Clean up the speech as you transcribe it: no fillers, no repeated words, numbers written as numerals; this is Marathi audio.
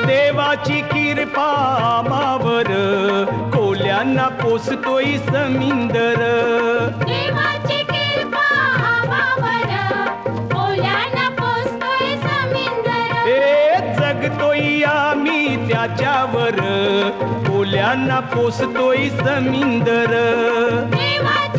देवाची कृपा आम्हावर कोल्यांना पोसतोय समिंदर. देवाची कृपा आम्हावर कोल्यांना पोसतोय समिंदर. जगतोय आम्ही त्याच्यावर कोल्यांना पोसतोय समिंदर. देवाची